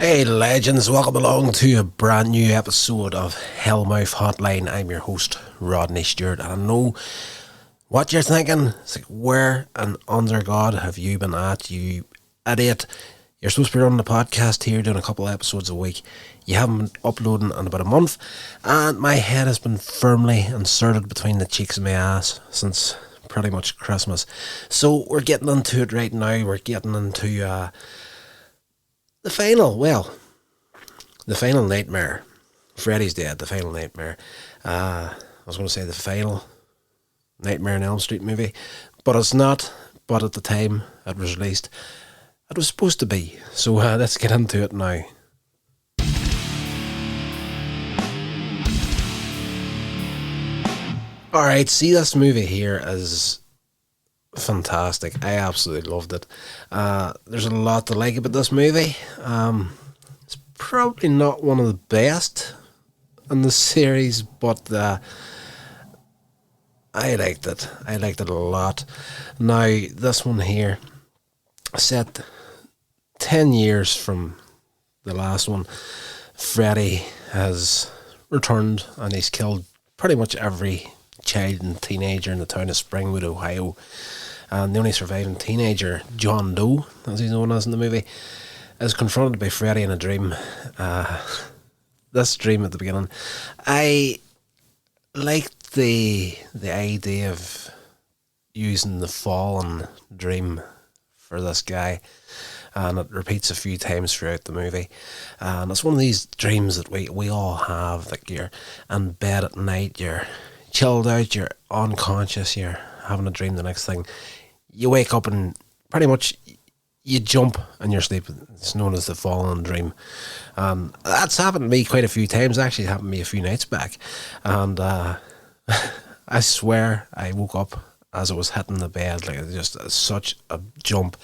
Hey legends, welcome along to a brand new episode of Hellmouth Hotline. I'm your host, Rodney Stewart, and I know what you're thinking. It's like, where and under God have you been at, you idiot? You're supposed to be running the podcast here, doing a couple of episodes a week. You haven't been uploading in about a month, and my head has been firmly inserted between the cheeks of my ass since pretty much Christmas. So we're getting into it right now. We're getting into the final nightmare. Freddy's dead, the final nightmare. I was going to say the final Nightmare on Elm Street movie, but it's not. But at the time it was released, it was supposed to be. So let's get into it now. Alright, see, this movie here is fantastic. I absolutely loved it. There's a lot to like about this movie. It's probably not one of the best in the series, but I liked it. I liked it a lot. Now, this one here, set 10 years from the last one, Freddy has returned and he's killed pretty much every child and teenager in the town of Springwood, Ohio. And the only surviving teenager, John Doe, as he's known as in the movie, is confronted by Freddy in a dream. This dream at the beginning, I liked the idea of using the fallen dream for this guy, and it repeats a few times throughout the movie. And it's one of these dreams that we all have. Like, you're in bed at night, you're chilled out, you're unconscious, you're having a dream. The next thing you wake up and pretty much you jump in your sleep. It's known as the fallen dream. That's happened to me quite a few times. Actually, it happened to me a few nights back, and I swear I woke up as I was hitting the bed. Like, it's just such a jump,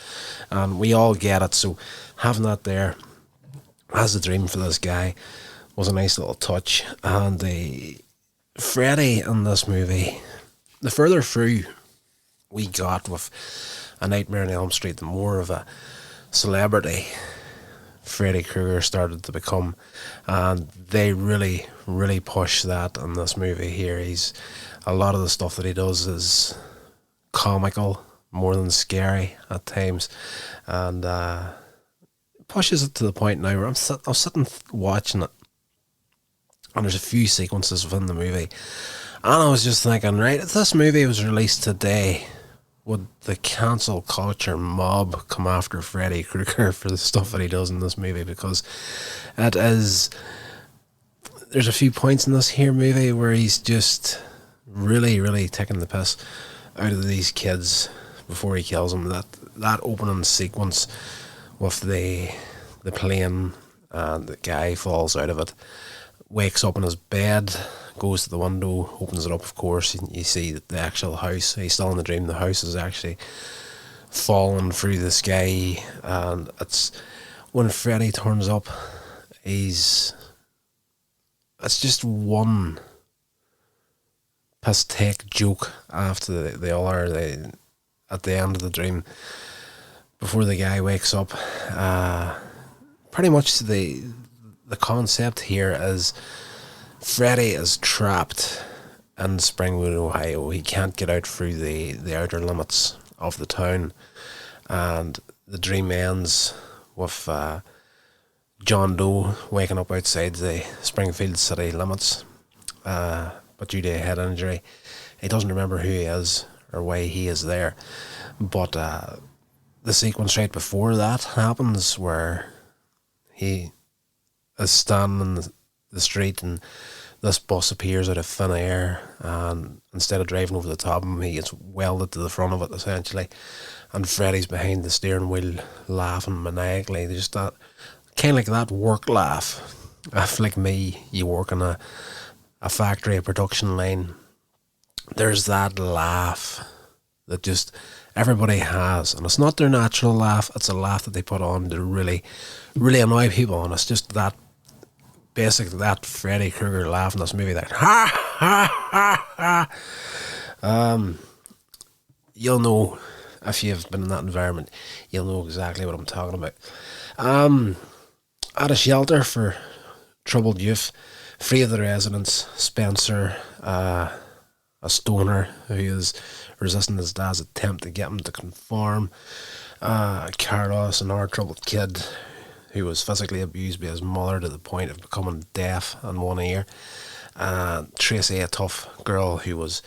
and we all get it. So having that there as a dream for this guy was a nice little touch. And the Freddy in this movie, the further through we got with A Nightmare on Elm Street, the more of a celebrity Freddy Krueger started to become, and they really push that in this movie here. A lot of the stuff that he does is comical more than scary at times, and pushes it to the point now where I was sitting watching it, and there's a few sequences within the movie, and I was just thinking, right, if this movie was released today, would the cancel culture mob come after Freddy Krueger for the stuff that he does in this movie? Because there's a few points in this here movie where he's just really taking the piss out of these kids before he kills them. That opening sequence with the plane, and the guy falls out of it, wakes up in his bed, goes to the window, opens it up, of course, and you see that the actual house, he's still in the dream, the house is actually falling through the sky. And it's when Freddy turns up, it's just one piss take joke after the other. At the end of the dream, before the guy wakes up, pretty much the concept here is Freddy is trapped in Springwood, Ohio. He can't get out through the outer limits of the town, and the dream ends with John Doe waking up outside the Springfield city limits, but due to a head injury, he doesn't remember who he is or why he is there. But the sequence right before that happens, where he is standing in the street and this bus appears out of thin air, and instead of driving over the top of him, he gets welded to the front of it essentially, and Freddy's behind the steering wheel laughing maniacally. Just that kind of like that work laugh. If, like me, you work in a factory, a production line, there's that laugh that just everybody has, and it's not their natural laugh, it's a laugh that they put on to really annoy people, and it's just that basically that Freddy Krueger laugh in this movie, that ha ha ha. You'll know if you've been in that environment, you'll know exactly what I'm talking about. At a shelter for troubled youth, three of the residents, Spencer, a stoner who is resisting his dad's attempt to get him to conform, Carlos, another troubled kid who was physically abused by his mother to the point of becoming deaf in one ear, and Tracy, a tough girl who was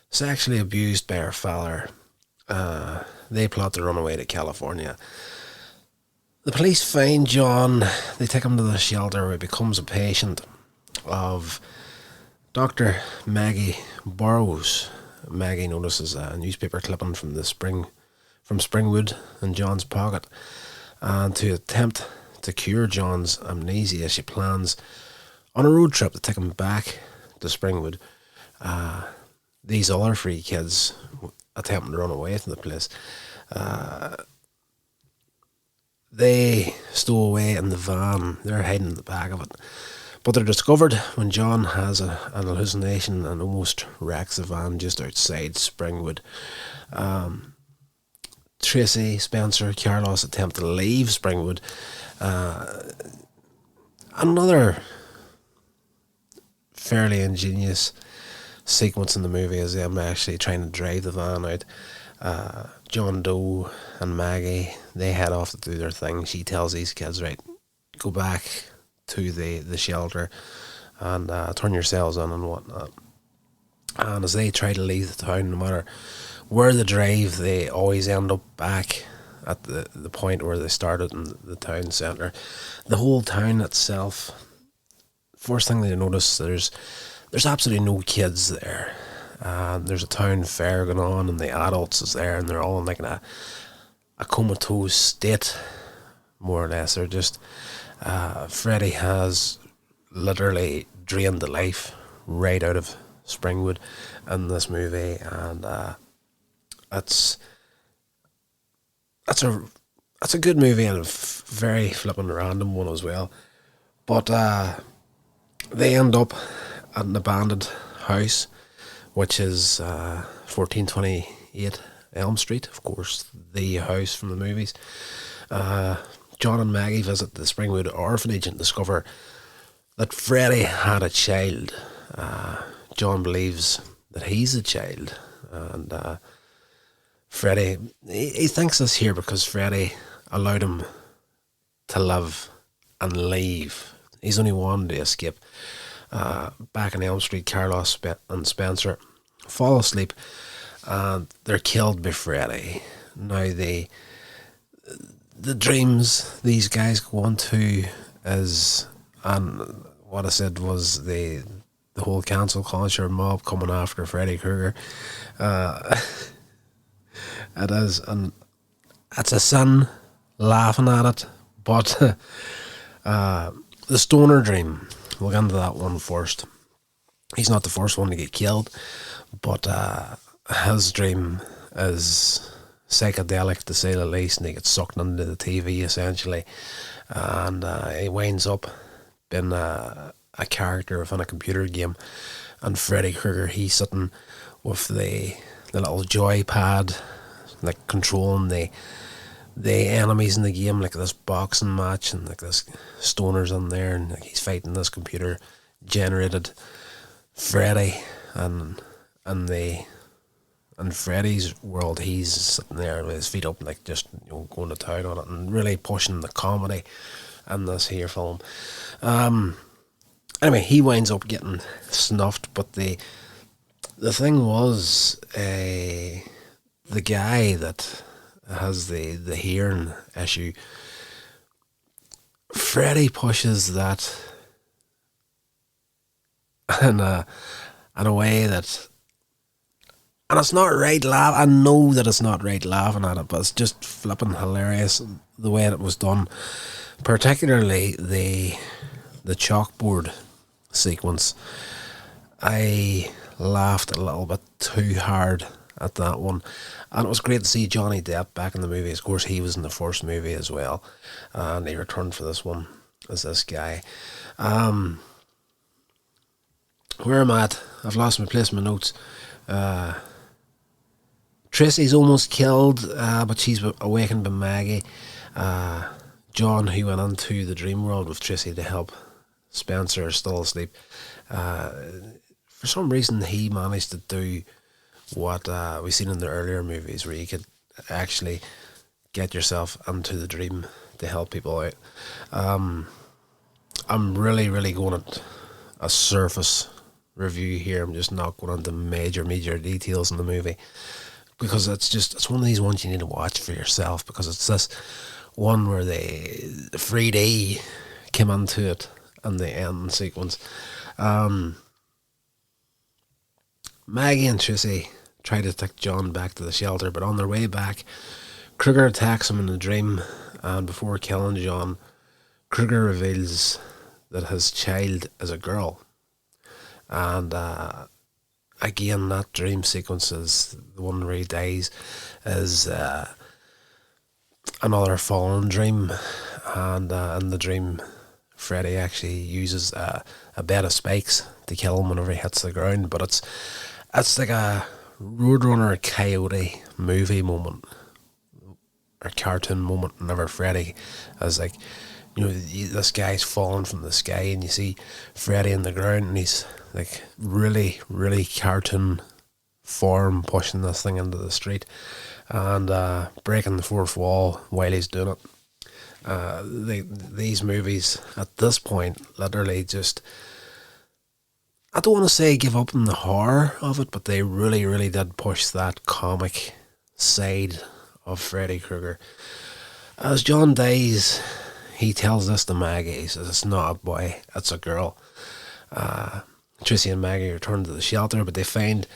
sexually abused by her father. They plot to run away to California. The police find John. They take him to the shelter where he becomes a patient of Dr. Maggie Burrows. Maggie notices a newspaper clipping from Springwood in John's pocket, and to attempt to cure John's amnesia, she plans on a road trip to take him back to Springwood. These other three kids attempting to run away from the place, they stow away in the van. They're hiding in the back of it. But they're discovered when John has an hallucination and almost wrecks the van just outside Springwood. Tracy, Spencer, Carlos attempt to leave Springwood. Another fairly ingenious sequence in the movie is them actually trying to drive the van out. John Doe and Maggie, they head off to do their thing. She tells these kids, right, go back to the shelter and turn yourselves on and whatnot. And as they try to leave the town, no matter where they drive, they always end up back at the point where they started in the town centre. The whole town itself, first thing they notice, there's absolutely no kids there. There's a town fair going on, and the adults is there, and they're all in like a comatose state, more or less. They're just Freddy has literally drained the life right out of Springwood in this movie, and it's a good movie and a very flippin' random one as well. But they end up at an abandoned house, which is 1428 Elm Street, of course, the house from the movies. John and Maggie visit the Springwood orphanage and discover that Freddy had a child. John believes that he's a child, and Freddy, he thinks this here because Freddy allowed him to live and leave. He's only wanted to escape. Back in Elm Street, Carlos and Spencer fall asleep and they're killed by Freddy. Now the dreams these guys go on to is, and what I said was the whole cancel culture mob coming after Freddy Krueger. It is, and it's a sin laughing at it, but the stoner dream, we'll get into that one first. He's not the first one to get killed, but his dream is psychedelic to say the least, and he gets sucked into the TV essentially, and he winds up being a character within a computer game. And Freddy Krueger, he's sitting with the little joypad, like controlling the enemies in the game, like this boxing match, and like this stoner's in there, and like he's fighting this computer generated Freddy, and in Freddy's world, he's sitting there with his feet up, like just going to town on it, and really pushing the comedy in this here film. Anyway, he winds up getting snuffed, but the thing was, the guy that has the hearing issue, Freddy pushes that in a way that, and it's not right I know that it's not right laughing at it, but it's just flipping hilarious the way it was done, particularly the chalkboard sequence. I laughed a little bit too hard at that one, and it was great to see Johnny Depp back in the movie. Of course, he was in the first movie as well, and he returned for this one as this guy. Where am I at? I've lost my place in my notes. Tracy's almost killed, but she's awakened by Maggie. John, who went into the dream world with Tracy to help Spencer, still asleep, for some reason he managed to do what we've seen in the earlier movies, where you could actually get yourself into the dream to help people out. I'm really going at a surface review here. I'm just not going into major details in the movie, because it's one of these ones you need to watch for yourself, because it's this one where the 3D came into it in the end sequence. Maggie and Tracy try to take John back to the shelter, but on their way back, Kruger attacks him in a dream, and before killing John, Kruger reveals that his child is a girl. And again, that dream sequence is the one where he dies, is another fallen dream, and in the dream, Freddy actually uses a bed of spikes to kill him whenever he hits the ground. But it's like a Roadrunner Coyote movie moment, or cartoon moment, whenever Freddy is like, this guy's falling from the sky, and you see Freddy in the ground, and he's like really cartoon form, pushing this thing into the street and breaking the fourth wall while he's doing it. These movies at this point literally just, I don't want to say give up on the horror of it, but they really did push that comic side of Freddy Krueger. As John dies, he tells this to Maggie. He says, "It's not a boy, it's a girl." Tracy and Maggie return to the shelter, but they find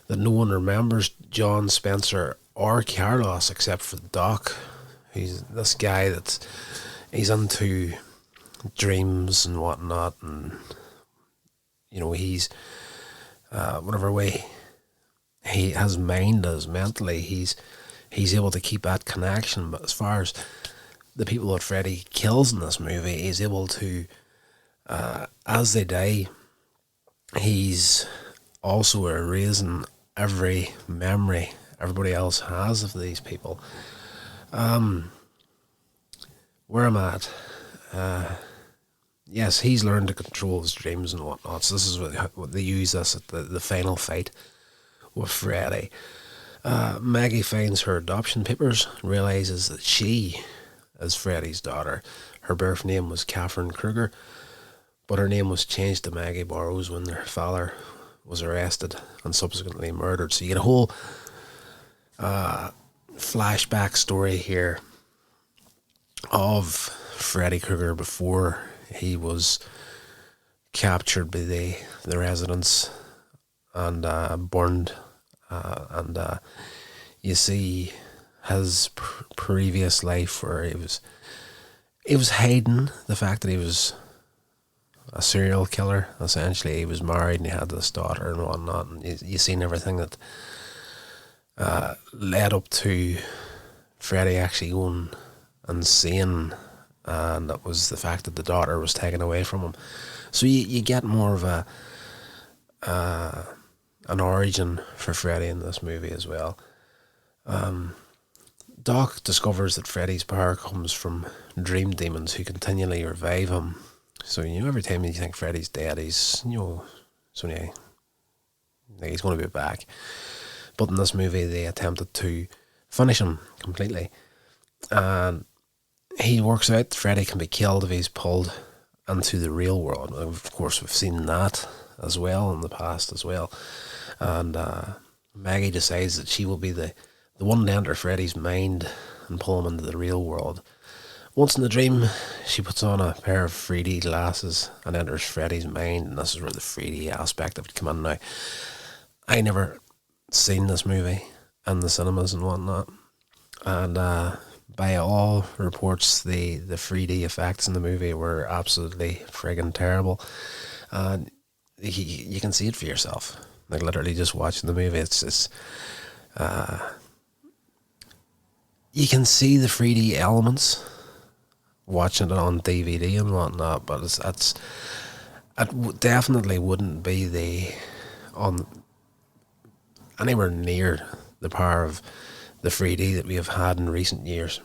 that no one remembers John, Spencer, or Carlos except for Doc. He's this guy he's into dreams and whatnot, and he's whatever way his mind is mentally, he's able to keep that connection. But as far as the people that Freddy kills in this movie, he's able to, as they die, he's also erasing every memory everybody else has of these people. Where I'm at, yes, he's learned to control his dreams and whatnot. So this is what they use this at the final fight with Freddy. Maggie finds her adoption papers, realizes that she is Freddy's daughter. Her birth name was Catherine Kruger, but her name was changed to Maggie Burrows when her father was arrested and subsequently murdered. So you get a whole flashback story here of Freddy Krueger before he was captured by the residents and burned, and you see his previous life, where he was hiding the fact that he was a serial killer. Essentially, he was married and he had this daughter and whatnot, and you seen everything that led up to Freddy actually going insane, and that was the fact that the daughter was taken away from him. So you get more of an origin for Freddy in this movie as well. Doc discovers that Freddy's power comes from dream demons who continually revive him. So every time you think Freddy's dead, he's he's going to be back. But in this movie, they attempted to finish him completely, and he works out that Freddy can be killed if he's pulled into the real world. Of course, we've seen that as well in the past as well. And Maggie decides that she will be the one to enter Freddy's mind and pull him into the real world. Once in the dream, she puts on a pair of 3D glasses and enters Freddy's mind, and this is where the 3D aspect of it come in now. I never seen this movie in the cinemas and whatnot, and by all reports, the 3D effects in the movie were absolutely friggin' terrible, and you can see it for yourself. Like, literally just watching the movie, it's you can see the 3D elements watching it on DVD and whatnot, but it definitely wouldn't be on anywhere near the power of the 3D that we have had in recent years.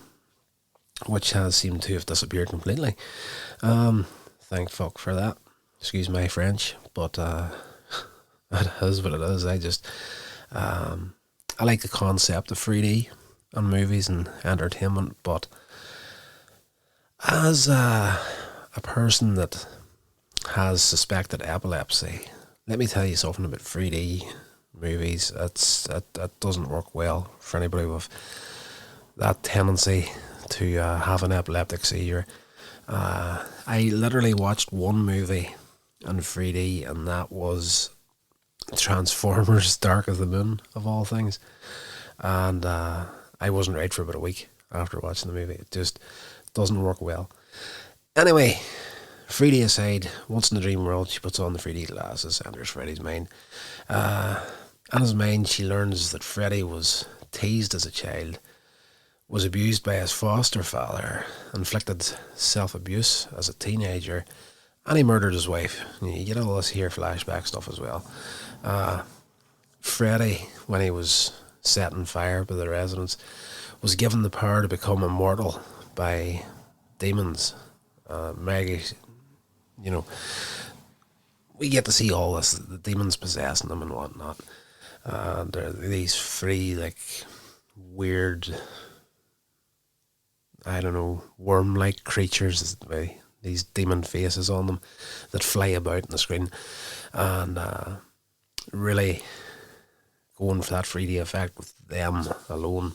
which has seemed to have disappeared completely. Thank fuck for that. Excuse my French, but it is what it is. I like the concept of 3D and movies and entertainment, but as a person that has suspected epilepsy, let me tell you something about 3D movies. It doesn't work well for anybody with that tendency to have an epileptic seizure. I literally watched one movie in 3D, and that was Transformers Dark of the Moon, of all things. And I wasn't right for about a week after watching the movie. It just doesn't work well. Anyway, 3D aside, once in the dream world, she puts on the 3D glasses, enters Freddy's mind. In his mind, she learns that Freddy was teased as a child, was abused by his foster father, inflicted self-abuse as a teenager, and he murdered his wife. You get all this here flashback stuff as well. Freddy, when he was set on fire by the residents, was given the power to become immortal by demons. Maggie, you know, we get to see all this, the demons possessing them and whatnot. There are these three, like, weird, I don't know, worm-like creatures with these demon faces on them that fly about on the screen, and really going for that 3D effect with them alone.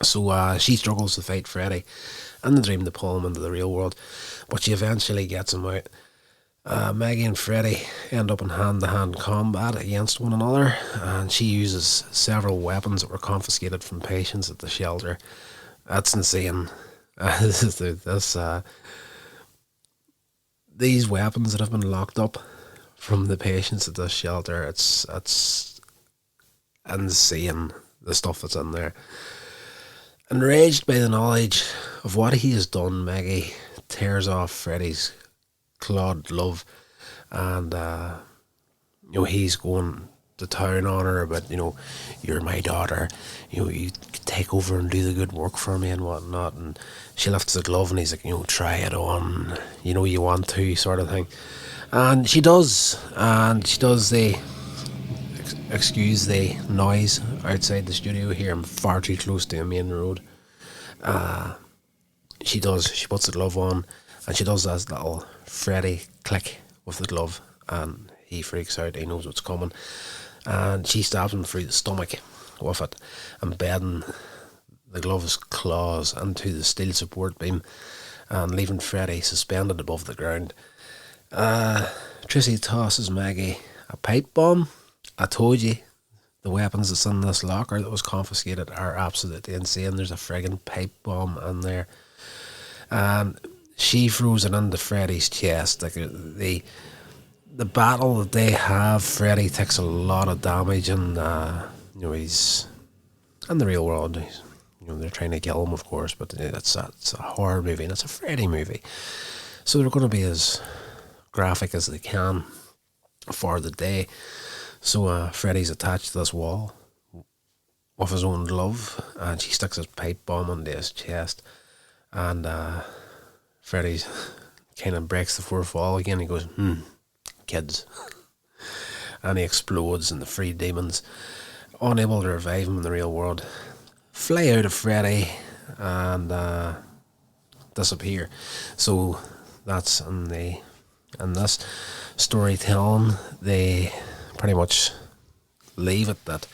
So she struggles to fight Freddy and the dream to pull him into the real world, but she eventually gets him out. Maggie and Freddy end up in hand-to-hand combat against one another, and she uses several weapons that were confiscated from patients at the shelter. That's insane. These weapons that have been locked up from the patients at this shelter, it's insane, the stuff that's in there. Enraged by the knowledge of what he has done, Maggie tears off Freddy's clawed glove, and he's going to town on her about, you're my daughter, you take over and do the good work for me and whatnot. And she lifts the glove and he's like, try it on, you want to, sort of thing. And she does the excuse the noise outside the studio here. I'm far too close to a main road. She puts the glove on, and she does that little Freddy click with the glove, and he freaks out. He knows what's coming, and she stabs him through the stomach with it, embedding the glove's claws into the steel support beam and leaving Freddy suspended above the ground. Tracy tosses Maggie a pipe bomb. I told you, the weapons that's in this locker that was confiscated are absolutely insane. There's a friggin' pipe bomb in there. And she throws it into Freddy's chest. Like, the battle that they have, Freddy takes a lot of damage, and he's in the real world. They're trying to kill him, of course, but it's a horror movie and it's a Freddy movie, so they're going to be as graphic as they can for the day. So Freddy's attached to this wall with his own glove, and she sticks his pipe bomb into his chest, and Freddy's kind of breaks the fourth wall again. He goes, kids. And he explodes, and the three demons, unable to revive him in the real world, fly out of Freddy and disappear. So that's in this storytelling, they pretty much leave it that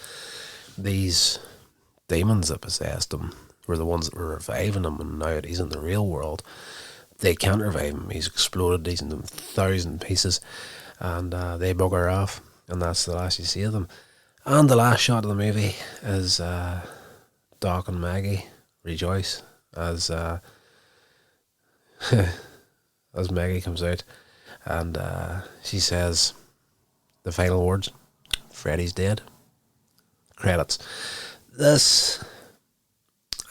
these demons that possessed him were the ones that were reviving him, and now that he's in the real world, they can't revive him. He's exploded, he's in 1,000 pieces, and they bugger off, and that's the last you see of them. And the last shot of the movie is Doc and Maggie rejoice as as Maggie comes out, and she says the final words, Freddy's dead. Credits. This,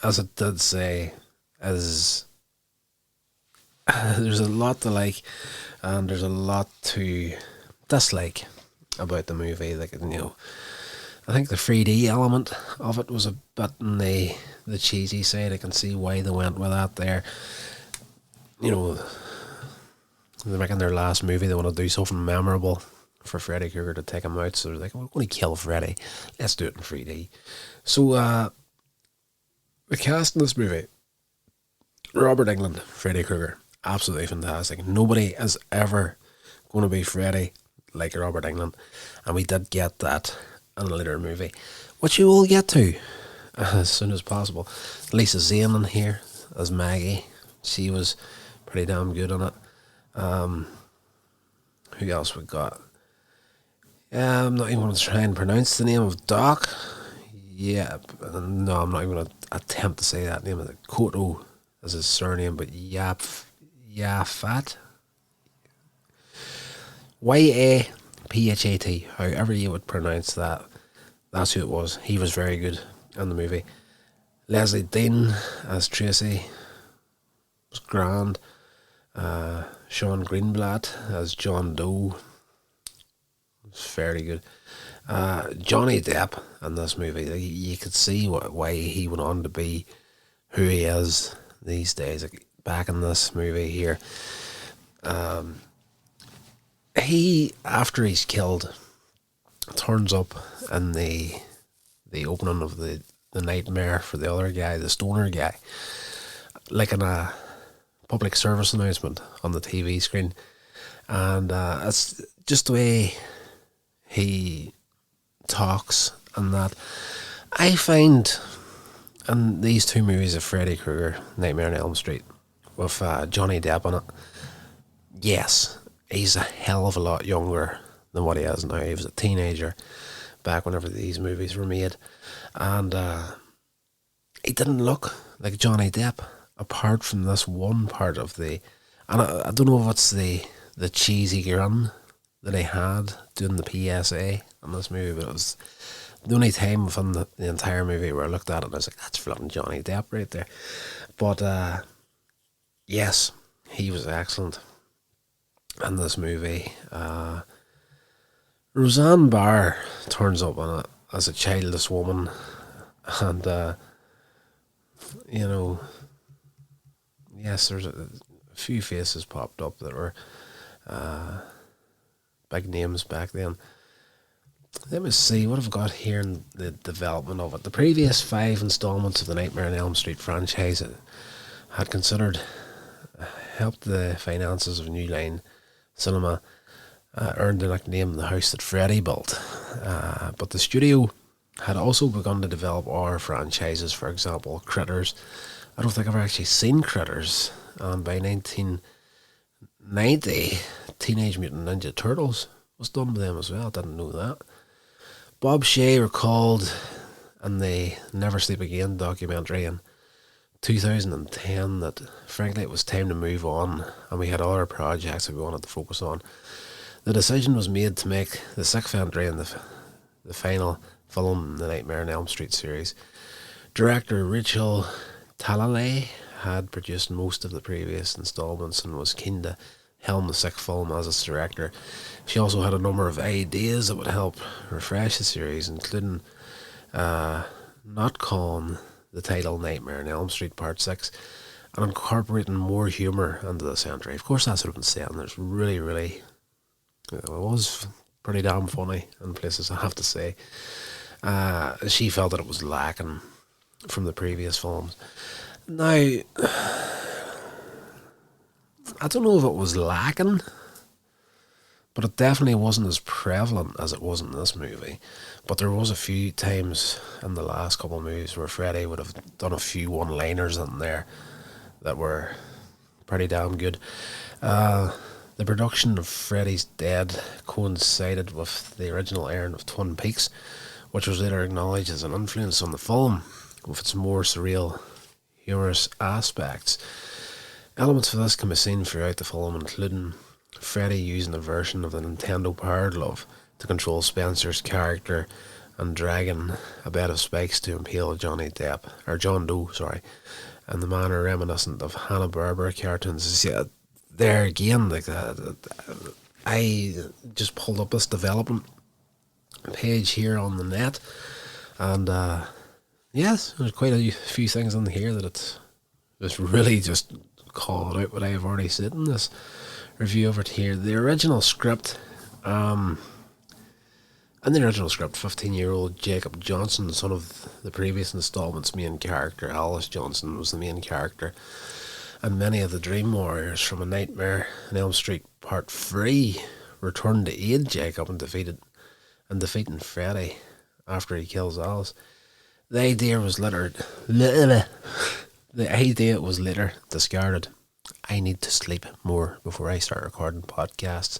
as it did say, is there's a lot to like, and there's a lot to dislike about the movie. Like, I think the 3D element of it was a bit on the cheesy side. I can see why they went with that there. You know, they're making their last movie. They want to do something memorable for Freddy Krueger to take him out. So they're like, we're going to kill Freddy. Let's do it in 3D. So the cast in this movie: Robert Englund, Freddy Krueger, absolutely fantastic. Nobody is ever going to be Freddy like Robert Englund, and we did get that in a later movie, which you will get to as soon as possible. Lisa Zane in here as Maggie. She was pretty damn good on it. Who else we got? I'm not even going to try and pronounce the name of Doc. Yeah, no, I'm not even going to attempt to say that name. Koto is his surname, but Yafat. Yaphat, however you would pronounce that. That's who it was. He was very good in the movie. Leslie Dean as Tracy was grand. Sean Greenblatt as John Doe was fairly good. Johnny Depp in this movie, you could see why he went on to be who he is these days. Like, back in this movie here, he, after he's killed, turns up in the opening of the nightmare for the other guy, the stoner guy, like in a public service announcement on the TV screen. And it's just the way he talks and that. I find in these two movies of Freddy Krueger, Nightmare on Elm Street, with Johnny Depp in it, yes, he's a hell of a lot younger than what he is now. He was a teenager back whenever these movies were made, and he didn't look like Johnny Depp, apart from this one part of the, and I don't know if it's the cheesy grin that he had doing the PSA in this movie, but it was the only time within the entire movie where I looked at it and I was like, that's flipping Johnny Depp right there. But yes, he was excellent in this movie. Roseanne Barr turns up in it as a childless woman, and you know, yes, there's a few faces popped up that were big names back then. Let me see what I've got here in the development of it. The previous 5 installments of the Nightmare on Elm Street franchise had considered helped the finances of New Line Cinema, earned the nickname The House That Freddy Built. But the studio had also begun to develop other franchises, for example, Critters. I don't think I've ever actually seen Critters. And by 1990, Teenage Mutant Ninja Turtles was done by them as well. I didn't know that. Bob Shea recalled in the Never Sleep Again documentary in 2010 that frankly it was time to move on and we had other projects that we wanted to focus on. The decision was made to make the sixth entry in the final film in the Nightmare on Elm Street series. Director Rachel Talalay had produced most of the previous installments and was keen to helm the sixth film as its director. She also had a number of ideas that would help refresh the series, including not calling the title Nightmare on Elm Street Part 6 and incorporating more humour into this entry. Of course, that's what I've been saying. There's really, it was pretty damn funny in places, I have to say. She felt that it was lacking from the previous films. Now, I don't know if it was lacking, but it definitely wasn't as prevalent as it was in this movie. But there was a few times in the last couple of movies where Freddy would have done a few one-liners in there that were pretty damn good. The production of Freddy's Dead coincided with the original airing of Twin Peaks, which was later acknowledged as an influence on the film, with its more surreal, humorous aspects. Elements of this can be seen throughout the film, including Freddy using a version of the Nintendo Power Glove to control Spencer's character and dragging a bed of spikes to impale John Doe, in the manner reminiscent of Hanna-Barbera cartoons. Yeah, there again, like I just pulled up this development page here on the net, and yes, there's quite a few things in here that it's really just called out what I have already said in this review over here. The original script, in the original script, 15-year-old Jacob Johnson, son of the previous installment's main character, Alice Johnson, was the main character, and many of the Dream Warriors from A Nightmare on Elm Street Part 3 returned to aid Jacob in defeating Freddy after he kills Alice. The idea was later discarded. I need to sleep more before I start recording podcasts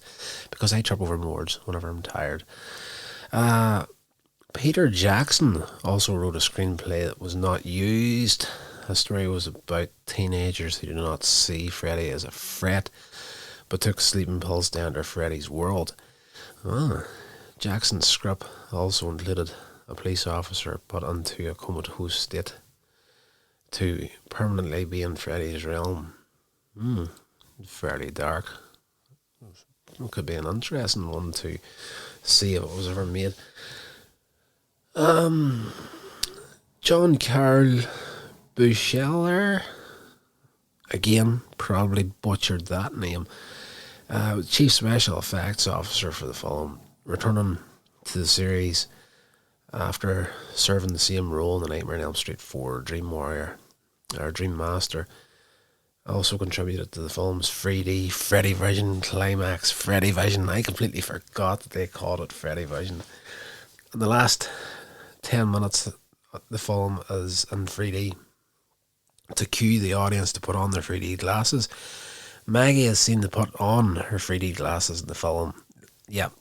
because I trip over my words whenever I'm tired. Peter Jackson also wrote a screenplay that was not used. The story was about teenagers who do not see Freddy as a threat, but took sleeping pills to enter Freddy's world. Jackson's script also included a police officer put into a comatose state to permanently be in Freddy's realm. Fairly dark. It could be an interesting one to see if it was ever made. John Carl Bucheller, again, probably butchered that name. Chief Special Effects Officer for the film, returning to the series after serving the same role in The Nightmare on Elm Street 4, Dream Warrior, or Dream Master. Also contributed to the film's 3D Freddy Vision Climax Freddy Vision. I completely forgot that they called it Freddy Vision. In the last 10 minutes, the film is in 3D to cue the audience to put on their 3D glasses. Maggie is seen to put on her 3D glasses in the film. Yep.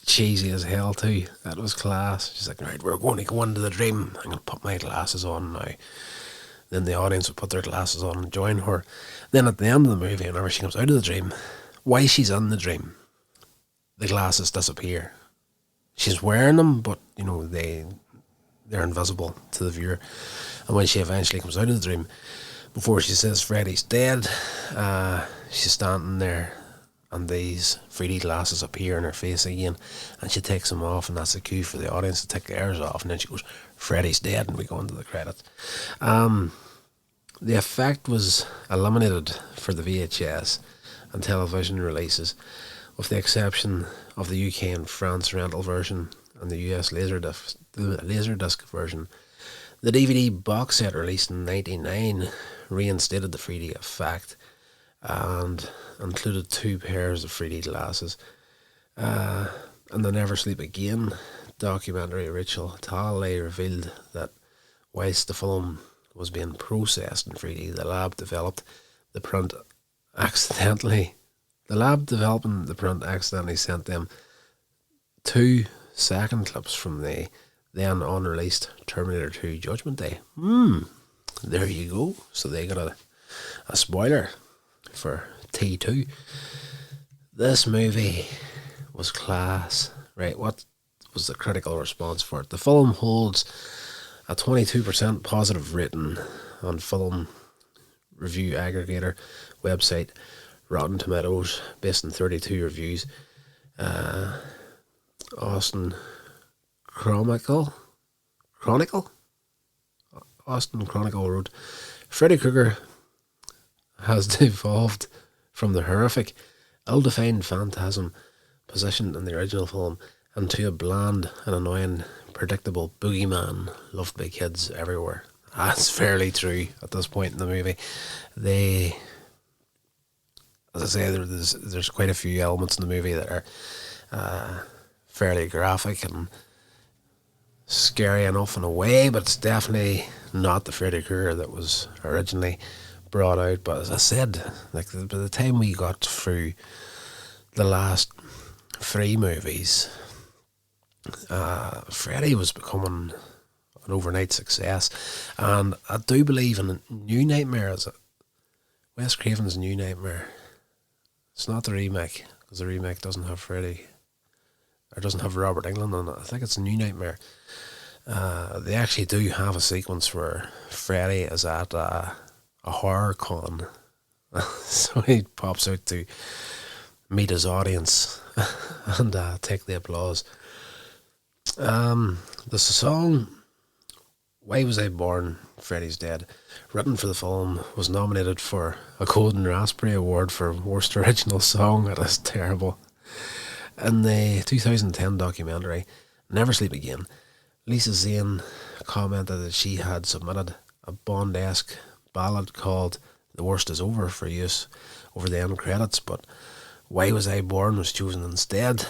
Cheesy as hell too. That was class. She's like, right, we're going to go into the dream. I'm going to put my glasses on now. Then the audience would put their glasses on and join her. Then at the end of the movie, whenever she comes out of the dream, while she's in the dream, the glasses disappear. She's wearing them, but they're invisible to the viewer. And when she eventually comes out of the dream, before she says Freddy's dead, she's standing there and these 3D glasses appear in her face again, and she takes them off, and that's a cue for the audience to take theirs off, and then she goes, Freddy's dead, and we go into the credits. The effect was eliminated for the VHS and television releases, with the exception of the UK and France rental version and the US Laserdisc version. The DVD box set released in 1999 reinstated the 3D effect and included 2 pairs of 3D glasses. And the Never Sleep Again documentary Rachel Talalay revealed that whilst the film was being processed in 3D, the lab developing the print accidentally sent them 2 second clips from the then unreleased Terminator 2 Judgment Day. There you go. So they got a spoiler for T2. This movie was class. Right, what was the critical response for it? The film holds a 22% positive rating on film review aggregator website Rotten Tomatoes, based on 32 reviews. Austin Chronicle wrote, Freddy Krueger has devolved from the horrific, ill-defined phantasm positioned in the original film into a bland and annoying, predictable boogeyman loved by kids everywhere. That's fairly true at this point in the movie. As I say, there's quite a few elements in the movie that are fairly graphic and scary enough in a way, but it's definitely not the Freddy Krueger that was originally brought out. But as I said, by the time we got through the last 3 movies, Freddy was becoming an overnight success, and I do believe in a New Nightmare. Is it Wes Craven's New Nightmare? It's not the remake, because the remake doesn't have Freddy, or doesn't have Robert Englund in it. I think it's a New Nightmare. They actually do have a sequence where Freddy is at a horror con. So he pops out to meet his audience and take the applause. The song Why Was I Born? Freddy's Dead, written for the film, was nominated for a Golden Raspberry Award for Worst Original Song. That is terrible. In the 2010 documentary Never Sleep Again, Lisa Zane commented that she had submitted a Bond-esque ballad called The Worst Is Over for use over the end credits, but Why Was I Born was chosen instead.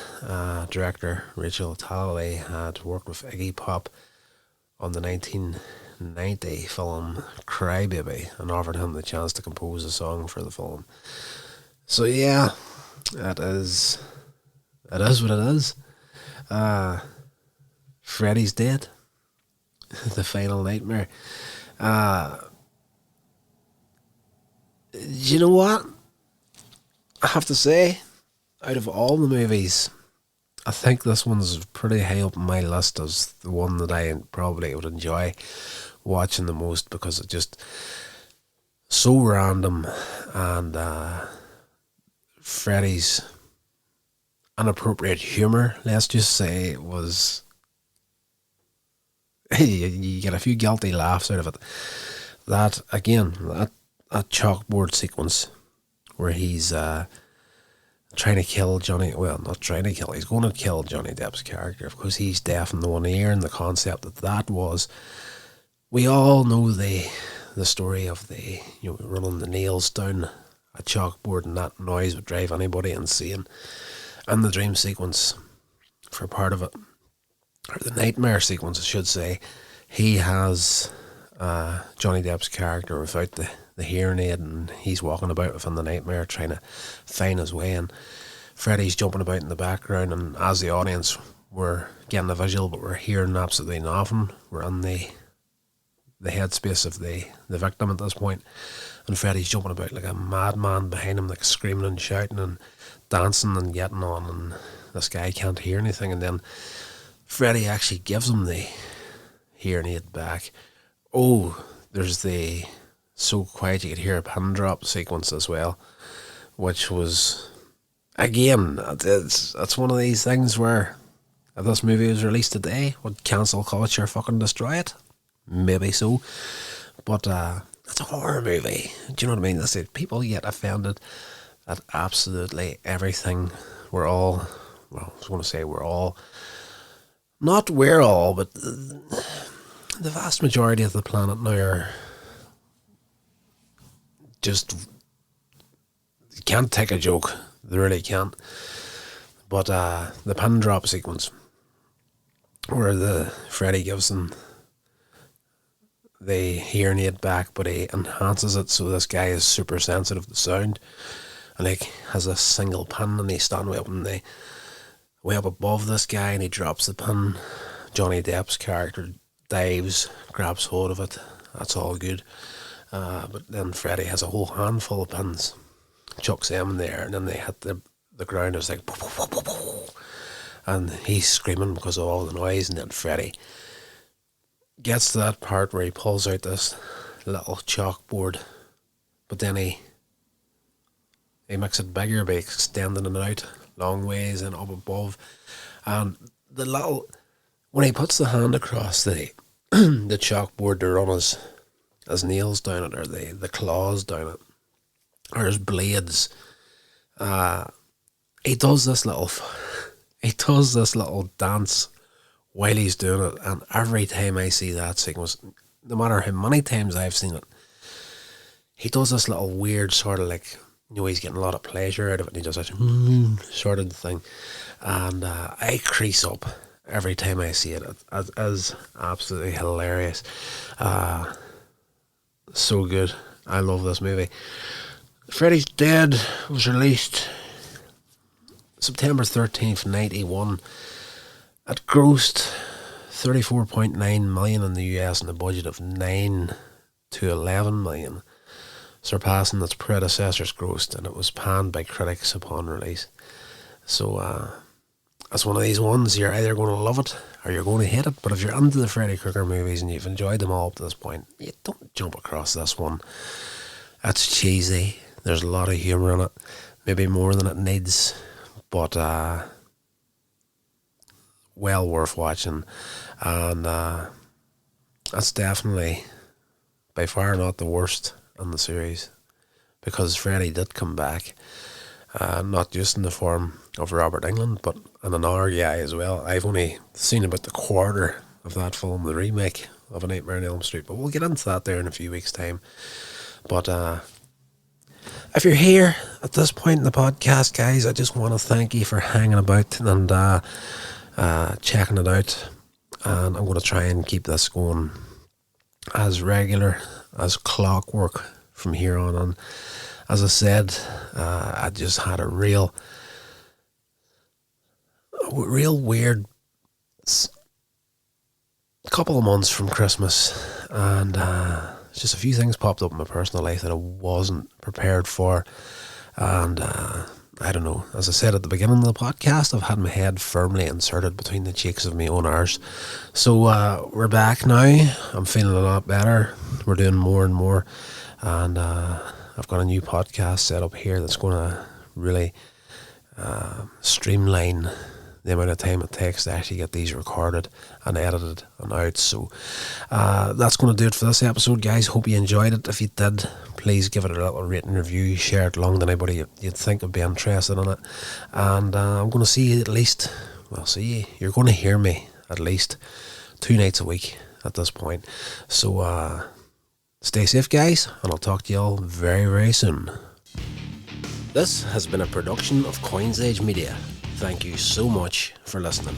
Director Rachel Talalay had worked with Iggy Pop on the 1990 film Crybaby and offered him the chance to compose a song for the film. So yeah, it is what it is. Freddy's Dead, the final nightmare. You know what? I have to say, out of all the movies, I think this one's pretty high up on my list as the one that I probably would enjoy watching the most, because it's just so random, and Freddy's inappropriate humour, let's just say, was you get a few guilty laughs out of it. That again, that chalkboard sequence where he's trying to kill Johnny, well, not trying to kill, he's going to kill Johnny Depp's character because he's deaf in the one ear, and the concept that was, we all know the story of the, running the nails down a chalkboard, and that noise would drive anybody insane. And the dream sequence for part of it, or the nightmare sequence I should say, he has Johnny Depp's character without the hearing aid, and he's walking about within the nightmare trying to find his way, and Freddy's jumping about in the background, and as the audience we're getting a visual but we're hearing absolutely nothing. We're in the headspace of the victim at this point, and Freddy's jumping about like a madman behind him, like screaming and shouting and dancing and getting on, and this guy can't hear anything, and then Freddy actually gives him the hearing aid back. Oh, there's the so quiet you could hear a pin drop sequence as well, which was, again, it's one of these things where if this movie was released today, would cancel culture fucking destroy it? Maybe so, but it's a horror movie. Do you know what I mean? That's it. People get offended at absolutely everything. We're all, well, I was going to say we're all, not we're all, but the vast majority of the planet now are just, you can't take a joke. They really can't. But the pin drop sequence where the Freddy gives them the hearing aid back, but he enhances it so this guy is super sensitive to sound, and like has a single pin, and he's standing way up above this guy, and he drops the pin. Johnny Depp's character dives, grabs hold of it. That's all good. But then Freddy has a whole handful of pins, chucks them in there, and then they hit the ground. It's like, and he's screaming because of all the noise, and then Freddy gets to that part where he pulls out this little chalkboard, but then he makes it bigger by extending it out long ways and up above, and when he puts the hand across the the chalkboard to run his nails down it, or the claws down it, or his blades, he does this little dance while he's doing it, and every time I see that sequence, no matter how many times I've seen it, he does this little weird sort of like, he's getting a lot of pleasure out of it, and he does that sort of thing, and I crease up every time I see it. It is absolutely hilarious. So good. I love this movie. Freddy's Dead was released September 13th, 1991. It grossed $34.9 million in the US and a budget of $9 to $11 million, surpassing its predecessor's gross, and it was panned by critics upon release. So it's one of these ones, you're either going to love it or you're going to hate it. But if you're into the Freddy Krueger movies and you've enjoyed them all up to this point, you don't jump across this one. It's cheesy. There's a lot of humour in it. maybe more than it needs, but well worth watching. And that's definitely by far not the worst in the series, because Freddy did come back, not just in the form of Robert Englund, but in another guy as well. I've only seen about the quarter of that film, the remake of A Nightmare on Elm Street, but we'll get into that there in a few weeks' time. But if you're here at this point in the podcast, guys, I just want to thank you for hanging about and checking it out. And I'm going to try and keep this going as regular as clockwork from here on. And as I said, I just had a real weird couple of months from Christmas, and just a few things popped up in my personal life that I wasn't prepared for. And I don't know, as I said at the beginning of the podcast, I've had my head firmly inserted between the cheeks of my own arse. So we're back now. I'm feeling a lot better. We're doing more and more, and I've got a new podcast set up here that's going to really streamline the amount of time it takes to actually get these recorded and edited and out. So that's going to do it for this episode, guys. Hope you enjoyed it. If you did, please give it a little rating review, share it along to anybody you'd think would be interested in it. And I'm going to see you you're going to hear me at least 2 nights a week at this point. So stay safe, guys, and I'll talk to you all very, very soon. This has been a production of Coins Age Media. Thank you so much for listening.